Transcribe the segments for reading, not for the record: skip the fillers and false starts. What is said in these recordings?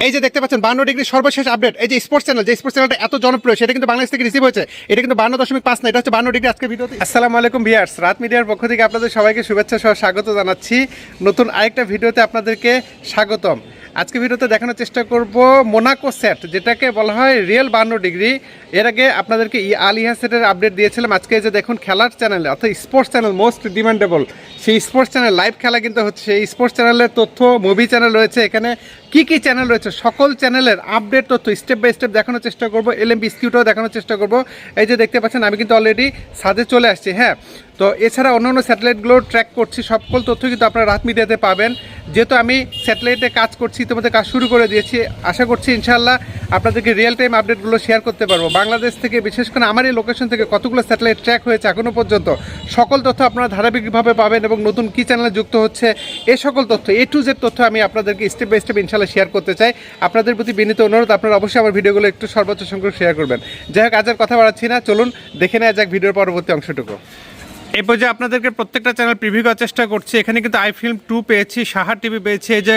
এই যে দেখতে পাচ্ছেন 52 ডিগ্রি সর্বশেষ আপডেট। এই যে স্পোর্টস চ্যানেল, যে স্পোর্টস চ্যানেলটা এত জনপ্রিয় সেটা কিন্তু বাংলাদেশ থেকে রিসিভ হয়েছে। এটা কিন্তু 52.5 না, এটা হচ্ছে 52 ডিগ্রি। আজকে ভিডিওতে আসসালামু আলাইকুম ভিউয়ার্স, রাত মিডিয়ার পক্ষ থেকে আপনাদের সবাইকে শুভেচ্ছা সহ স্বাগত জানাচ্ছি। নতুন আরেকটা ভিডিওতে আপনাদেরকে স্বাগতম। আজকে ভিডিওতে দেখানোর চেষ্টা করব মোনাকো সেট, যেটাকে বলা হয় রিয়েল 52 ডিগ্রি। এর আগে আপনাদেরকে আলিহা সেটের আপডেট দিয়েছিলাম। আজকে যে দেখুন খেলার চ্যানেলে অর্থাৎ স্পোর্টস চ্যানেল মোস্ট ডিমান্ডেবল, সেই স্পোর্টস চ্যানেল লাইভ খেলা কিন্তু হচ্ছে। সেই স্পোর্টস চ্যানেলের তথ্য, মুভি চ্যানেল রয়েছে, এখানে কি কি চ্যানেল রয়েছে সকল চ্যানেলের আপডেট তথ্য স্টেপ বাই স্টেপ দেখানোর চেষ্টা করব। এলএমবি স্কিউটাও দেখানোর চেষ্টা করব। এই যে দেখতে পাচ্ছেন আমি কিন্তু অলরেডি ছাদে চলে আসছি। হ্যাঁ, তো এছাড়া অন্যান্য স্যাটেলাইটগুলো ট্র্যাক করছি, সকল তথ্য কিন্তু আপনারা রাত মিডিয়াতে পাবেন। যেহেতু আমি স্যাটেলাইটে কাজ করছি, ইতিমধ্যে কাজ শুরু করে দিয়েছি, আশা করছি ইনশাআল্লাহ আপনাদেরকে রিয়েল টাইম আপডেটগুলো শেয়ার করতে পারবো। বাংলাদেশ থেকে, বিশেষ করে আমার এই লোকেশন থেকে কতগুলো স্যাটেলাইট ট্র্যাক হয়েছে এখনও পর্যন্ত, সকল তথ্য আপনারা ধারাবাহিকভাবে পাবেন এবং নতুন কী চ্যানেলে যুক্ত হচ্ছে এই সকল তথ্য A to Z তথ্য আমি আপনাদেরকে স্টেপ বাই স্টেপ ইনশাআল্লাহ শেয়ার করতে চাই। আপনাদের প্রতি বিনীত অনুরোধ, আপনারা অবশ্যই আমার ভিডিওগুলো একটু সর্বোচ্চ সংখ্যক শেয়ার করবেন। যাই হোক, আজের কথা বাড়াচ্ছি না, চলুন দেখে নেওয়া যাক ভিডিওর পরবর্তী অংশটুকু। এই পর্যায়ে আপনাদেরকে প্রত্যেকটা চ্যানেল প্রিভিউ করার চেষ্টা করছি। এখানে কিন্তু আইফিল্ম 2 পেয়েছি, সাহা টিভি পেয়েছি, এই যে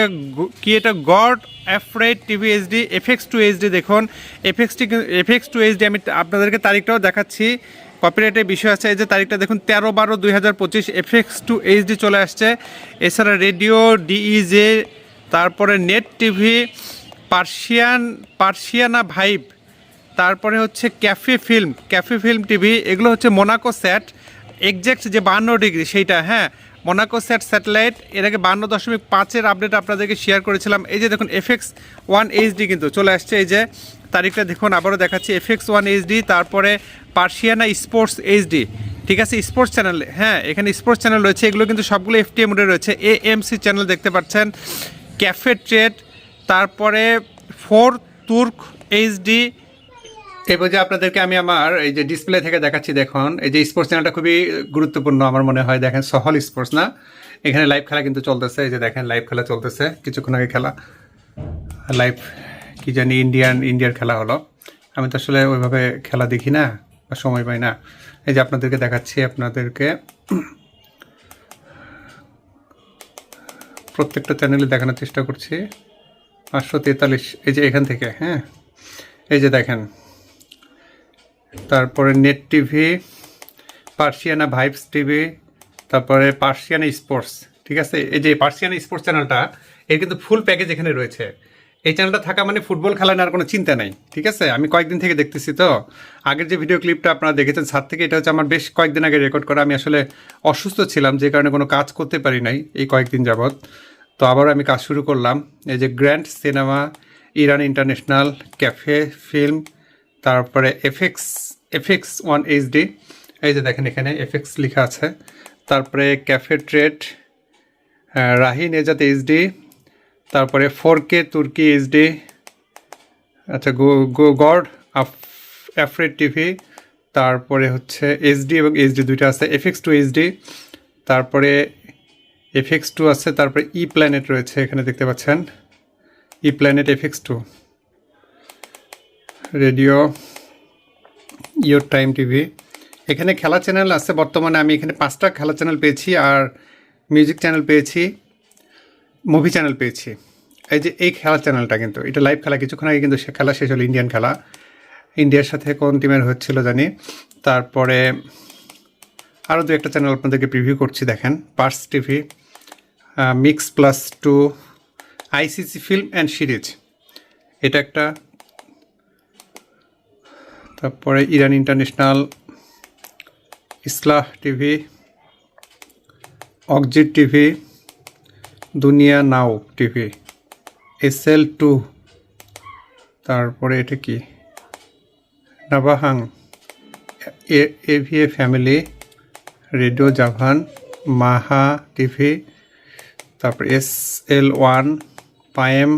কি এটা god afraid TV HD, FX2 HD. দেখুন FX2 এইচডি, আমি আপনাদেরকে তারিখটাও দেখাচ্ছি, কপিরাইটের বিষয় আছে। এই যে তারিখটা দেখুন 13/12/2025 FX2 এইচডি চলে আসছে। এছাড়া রেডিও ডিইজে, তারপরে নেট টিভি, পার্সিয়ানা ভাইব, তারপরে হচ্ছে ক্যাফে ফিল্ম টিভি। এগুলো হচ্ছে মোনাকো স্যাট, এক্স্যাক্ট যে 52 ডিগ্রি সেইটা। হ্যাঁ, মোনাকো স্যাটেলাইট। এর আগে 52.5-এর আপডেট আপনাদেরকে শেয়ার করেছিলাম। এই যে দেখুন FX1 এইচডি কিন্তু চলে আসছে। এই যে তারিখটা দেখুন, আবারও দেখাচ্ছি FX1 এইচডি, তারপরে পার্সিয়ানা স্পোর্টস এইচডি। ঠিক আছে, স্পোর্টস চ্যানেল। হ্যাঁ, এখানে স্পোর্টস চ্যানেল রয়েছে, এগুলো কিন্তু সবগুলো FTA মোডে রয়েছে। AMC চ্যানেল দেখতে পাচ্ছেন, ক্যাফে ট্রেড, তারপরে 4 তুর্ক এইচডি। এবার যে আপনাদেরকে আমি আমার এই যে ডিসপ্লে থেকে দেখাচ্ছি, দেখুন এই যে স্পোর্টস চ্যানেলটা খুবই গুরুত্বপূর্ণ আমার মনে হয়। দেখেন সহল স্পোর্টস না, এখানে লাইভ খেলা কিন্তু চলতেছে। এই যে দেখেন লাইভ খেলা চলতেছে, কিছুক্ষণ আগে খেলা লাইভ, কি জানি ইন্ডিয়ার খেলা হলো। আমি তো আসলে ওইভাবে খেলা দেখি না বা সময় পাই না। এই যে আপনাদেরকে দেখাচ্ছি, আপনাদেরকে প্রত্যেকটা চ্যানেলে দেখানোর চেষ্টা করছি। 543 এই যে এখান থেকে। হ্যাঁ, এই যে দেখেন, তারপরে নেট টিভি, পার্সিয়ানা ভাইবস টিভি, তারপরে পার্সিয়ানা স্পোর্টস। ঠিক আছে, এই যে পার্সিয়ানা স্পোর্টস চ্যানেলটা, এর কিন্তু ফুল প্যাকেজ এখানে রয়েছে। এই চ্যানেলটা থাকা মানে ফুটবল খেলা নেওয়ার কোনো চিন্তা নাই। ঠিক আছে, আমি কয়েকদিন থেকে দেখতেছি। তো আগের যে ভিডিও ক্লিপটা আপনারা দেখেছেন ছাদ থেকে, এটা হচ্ছে আমার বেশ কয়েকদিন আগে রেকর্ড করা। আমি আসলে অসুস্থ ছিলাম, যে কারণে কোনো কাজ করতে পারি নাই এই কয়েকদিন যাবৎ। তো আবারও আমি কাজ শুরু করলাম। এই যে grand cinema, Iran international, cafe film, তারপরে FX1 এইচডি। এই যে দেখেন এখানে FX লেখা আছে। তারপরে ক্যাফে ট্রেড, রাহি নেজাত এইচডি, তারপরে 4K তুর্কি এইচডি। আচ্ছা, গড অ্যাফ্রেড টিভি, তারপরে হচ্ছে এইচডি এবং এইচডি দুইটা আছে। FX2 এইচডি, তারপরে FX2 আছে, তারপরে প্ল্যানেট রয়েছে এখানে দেখতে পাচ্ছেন, planet FX2। Radio your time TV, এখানে খেলা চ্যানেল আছে। বর্তমানে আমি এখানে 5টা খেলা চ্যানেল পেয়েছি, আর মিউজিক চ্যানেল পেয়েছি, মুভি চ্যানেল পেয়েছি। এই যে এই খেলা চ্যানেলটা কিন্তু এটা লাইভ খেলা, কিছুক্ষণ আগে কিন্তু খেলা শেষ হলো, ইন্ডিয়ান খেলা। ইন্ডিয়ার সাথে কোন টিমের হচ্ছিল জানি। তারপরে আরও দু একটা চ্যানেল আপনাদেরকে প্রিভিউ করছি, দেখেন Pars TV, Mix+2, ICC film and series, এটা একটা। তারপরে ইরান ইন্টারন্যাশনাল, ইসলাহ টিভি, অকজিট টিভি, দুনিয়া নাও টিভি, SL2, তারপরে এটা কি নাবাহাং, AVA ফ্যামিলি, রেডিও জাভান, মাহা টিভি, তারপরে SL1, পায়েম,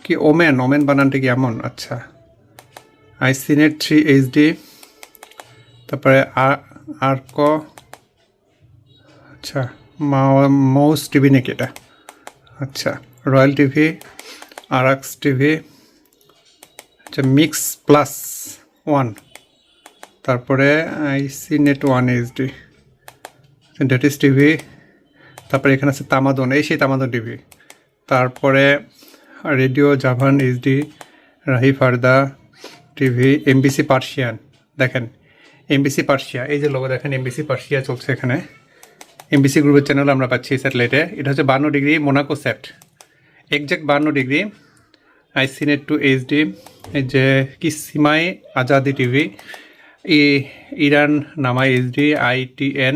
কি ওমেন বানানটা কি এমন? আচ্ছা, আইসিনেট 3 এইচডি, তারপরে আর্ক, আচ্ছা মাউস টিভি নাকি এটা? আচ্ছা, রয়্যাল টিভি, আরাক্স টিভি, আচ্ছা Mix+1, তারপরে আইসিনেট 1 এইচডি, ডেটিস টিভি, তারপরে এখানে আছে তামাদন, এই সেই তামাদন টিভি, তারপরে radio Javan HD, Rahi Farda TV, MBC Persian. দেখেন এমবিসি পার্সিয়া, এই যে লোগো দেখেন এমবিসি পার্সিয়া চলছে এখানে। এমবিসি গ্রুপের চ্যানেল আমরা পাচ্ছি স্যাটেলাইটে। এটা হচ্ছে 52 degree Monaco sat, exact 52 degree. ICINET two HD, এই যে কিসিমাই Azadi TV, Iran Nama HD, ITN.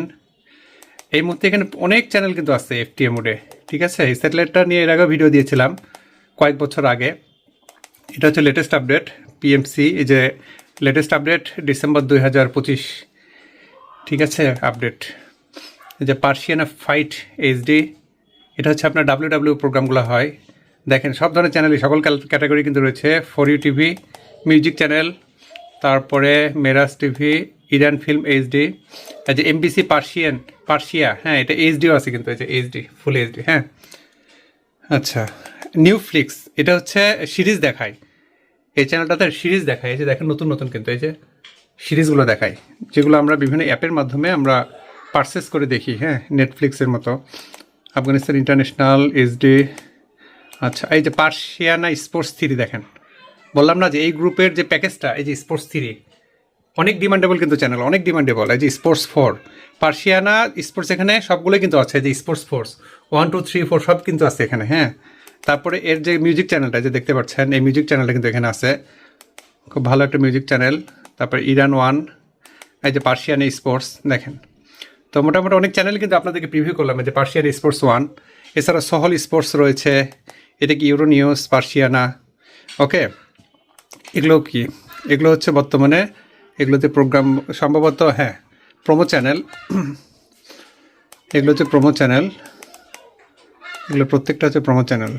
এই মুহূর্তে এখানে অনেক চ্যানেল কিন্তু আছে এফটিএ মোডে, ঠিক আছে। এই স্যাটেলাইটটা নিয়ে এর আগে ভিডিও দিয়েছিলাম কয়েক বছর আগে। এটা হচ্ছে লেটেস্ট আপডেট পিএমসি, এই যে লেটেস্ট আপডেট ডিসেম্বর 2025, ঠিক আছে আপডেট। এই যে পার্সিয়ান ফাইট এইচডি, এটা হচ্ছে আপনার ডাব্লিউ প্রোগ্রামগুলো হয়। দেখেন সব ধরনের চ্যানেলই, সকল ক্যাটাগরি কিন্তু রয়েছে। For you TV, music channel, তারপরে মেরাজ টিভি, ইরান ফিল্ম এইচডি, এই যে এমবিসি পার্সিয়া, হ্যাঁ এটা এইচডিও আছে কিন্তু, এই যে এইচডি ফুল এইচডি, হ্যাঁ। আচ্ছা, নিউ ফ্লিক্স, এটা হচ্ছে সিরিজ দেখায়, এই চ্যানেলটাতে সিরিজ দেখায়। এই যে দেখেন নতুন নতুন কিন্তু এই যে সিরিজগুলো দেখায়, যেগুলো আমরা বিভিন্ন অ্যাপের মাধ্যমে আমরা পারচেস করে দেখি, হ্যাঁ, নেটফ্লিক্সের মতো। Afghanistan international HD. আচ্ছা, এই যে পার্সিয়ানা স্পোর্টস থ্রি, দেখেন বললাম না যে এই গ্রুপের যে প্যাকেজটা, এই যে স্পোর্টস থ্রি অনেক ডিমান্ডেবল কিন্তু চ্যানেল, অনেক ডিমান্ডেবল। এই যে স্পোর্টস 4, পার্সিয়ানা স্পোর্টস এখানে সবগুলোই কিন্তু আছে। যে স্পোর্টস ফোর্স 1 2 3 4 সব কিন্তু আছে এখানে, হ্যাঁ। তারপরে এর যে মিউজিক চ্যানেলটা যে দেখতে পাচ্ছেন, এই মিউজিক চ্যানেলটা কিন্তু এখানে আছে, খুব ভালো একটা মিউজিক চ্যানেল। তারপরে ইরান 1, এই যে পার্সিয়ানা স্পোর্টস, দেখেন। তো মোটামুটি অনেক চ্যানেল কিন্তু আপনাদেরকে প্রিভিউ করলাম। এই যে পার্সিয়ানা স্পোর্টস 1, এছাড়া সহল স্পোর্টস রয়েছে, এটা কি ইউরো নিউজ, পার্সিয়ানা, ওকে। এগুলো কি, এগুলো হচ্ছে বর্তমানে এগুলোতে প্রোগ্রাম সম্ভবত, হ্যাঁ প্রোমো চ্যানেল, এগুলো হচ্ছে প্রোমো চ্যানেল, এগুলো প্রত্যেকটা হচ্ছে প্রোমো চ্যানেল।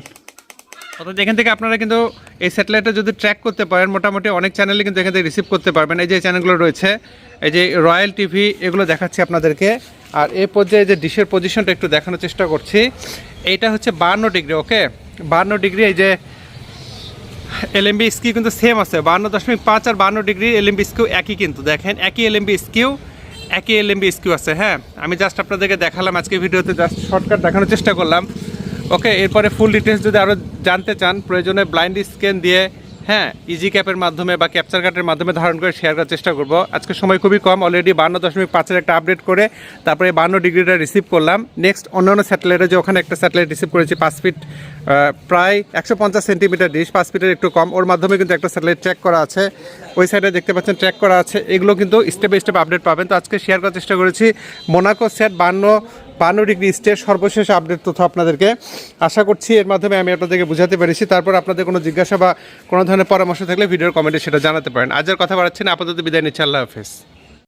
অর্থাৎ এখান থেকে আপনারা কিন্তু এই স্যাটেলাইটটা যদি ট্র্যাক করতে পারেন, মোটামুটি অনেক চ্যানেলে কিন্তু এখান থেকে রিসিভ করতে পারবেন। এই যে চ্যানেলগুলো রয়েছে, এই যে রয়্যাল টিভি, এগুলো দেখাচ্ছি আপনাদেরকে। আর এই পর্যায়ে যে ডিশের পজিশনটা একটু দেখানোর চেষ্টা করছি। এইটা হচ্ছে 52 ডিগ্রি, ওকে 52 ডিগ্রি। এই যে এলএমবি স্কিউ কিন্তু সেম আছে, 52.5 আর 52 ডিগ্রি এলএমবি স্কিউ একই, কিন্তু দেখেন একই এলএমবি স্কিউ, একই এলএমবি স্কিউ আছে, হ্যাঁ। আমি জাস্ট আপনাদেরকে দেখালাম আজকে ভিডিওতে, জাস্ট শর্টকাট দেখানোর চেষ্টা করলাম, ওকে। এরপরে ফুল ডিটেলস যদি আরও জানতে চান, প্রয়োজনে ব্লাইন্ড স্ক্যান দিয়ে, হ্যাঁ, ইজি ক্যাপের মাধ্যমে বা ক্যাপচার কার্ডের মাধ্যমে ধারণ করে শেয়ার করার চেষ্টা করব। আজকে সময় খুবই কম, অলরেডি 52.5-এর একটা আপডেট করে তারপরে 52 ডিগ্রিটা রিসিভ করলাম। নেক্সট অন্যান্য স্যাটেলাইটে যে ওখানে একটা স্যাটেলাইট রিসিভ করেছি 5 ফিট, প্রায় 150 সেন্টিমিটার ডিশ, 5 ফিটের একটু কম, ওর মাধ্যমে কিন্তু একটা স্যাটেলাইট ট্র্যাক করা আছে, ওই সাইডে দেখতে পাচ্ছেন ট্র্যাক করা আছে। এগুলো কিন্তু স্টেপ বাই স্টেপ আপডেট পাবেন। তো আজকে শেয়ার করার চেষ্টা করেছি মোনাকো সেট 52 ডিগ্রি স্টের সর্বশেষ আপডেট তথ্য আপনাদেরকে। আশা করছি এর মাধ্যমে আমি আপনাদেরকে বুঝাতে পেরেছি। তারপর আপনাদের কোনো জিজ্ঞাসা বা কোনো ধরনের পরামর্শ থাকলে ভিডিওর কমেন্টে সেটা জানাতে পারেন। আজের কথা বাড়াচ্ছি না, আপাতত বিদায় নিচ্ছি, আল্লাহ হাফেজ।